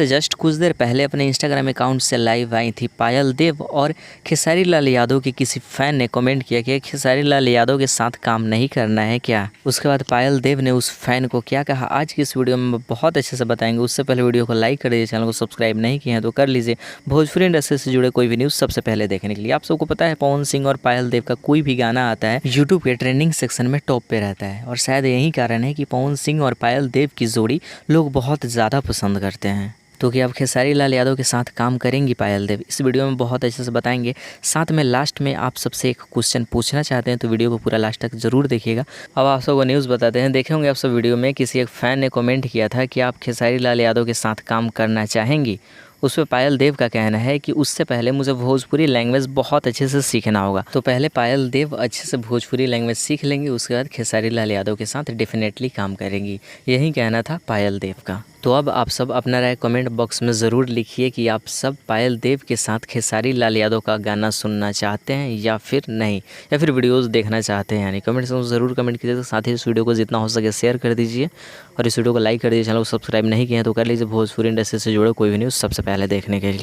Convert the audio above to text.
तो जस्ट कुछ देर पहले अपने इंस्टाग्राम अकाउंट से लाइव आई थी पायल देव और खेसारी लाल यादव के किसी फैन ने कमेंट किया कि खेसारी लाल यादव के साथ काम नहीं करना है क्या। उसके बाद पायल देव ने उस फैन को क्या कहा आज की इस वीडियो में बहुत अच्छे से बताएंगे। उससे पहले वीडियो को लाइक कर दीजिए, चैनल को सब्सक्राइब नहीं किए हैं तो कर लीजिए भोजपुरी इंडस्ट्री से जुड़े कोई भी न्यूज़ सबसे पहले देखने के लिए। आप सबको पता है पवन सिंह और पायल देव का कोई भी गाना आता है यूट्यूब के ट्रेंडिंग सेक्शन में टॉप पे रहता है और शायद यही कारण है कि पवन सिंह और पायल देव की जोड़ी लोग बहुत ज़्यादा पसंद करते हैं। तो कि अब खेसारी लाल यादव के साथ काम करेंगी पायल देव, इस वीडियो में बहुत अच्छे से बताएंगे। साथ में लास्ट में आप सबसे एक क्वेश्चन पूछना चाहते हैं तो वीडियो को पूरा लास्ट तक जरूर देखिएगा। अब आप सबको न्यूज़ बताते हैं। देखे होंगे आप सब वीडियो में किसी एक फ़ैन ने कमेंट किया था कि आप खेसारी लाल यादव के साथ काम करना चाहेंगी। उस पर पायल देव का कहना है कि उससे पहले मुझे भोजपुरी लैंग्वेज बहुत अच्छे से सीखना होगा। तो पहले पायल देव अच्छे से भोजपुरी लैंग्वेज सीख लेंगी, उसके बाद खेसारी लाल यादव के साथ डेफिनेटली काम करेंगी। यही कहना था पायल देव का। तो अब आप सब अपना राय कमेंट बॉक्स में ज़रूर लिखिए कि आप सब पायल देव के साथ खेसारी लाल यादव का गाना सुनना चाहते हैं या फिर नहीं, या फिर वीडियोस देखना चाहते हैं। यानी कमेंट्स में ज़रूर कमेंट कीजिए। तो साथ ही इस वीडियो को जितना हो सके शेयर कर दीजिए और इस वीडियो को लाइक कर दीजिए। चैनल को सब्सक्राइब नहीं किया तो कर लीजिए भोजपुरी इंडस्ट्री से जुड़े कोई भी न्यूज़ सबसे पहले देखने के लिए।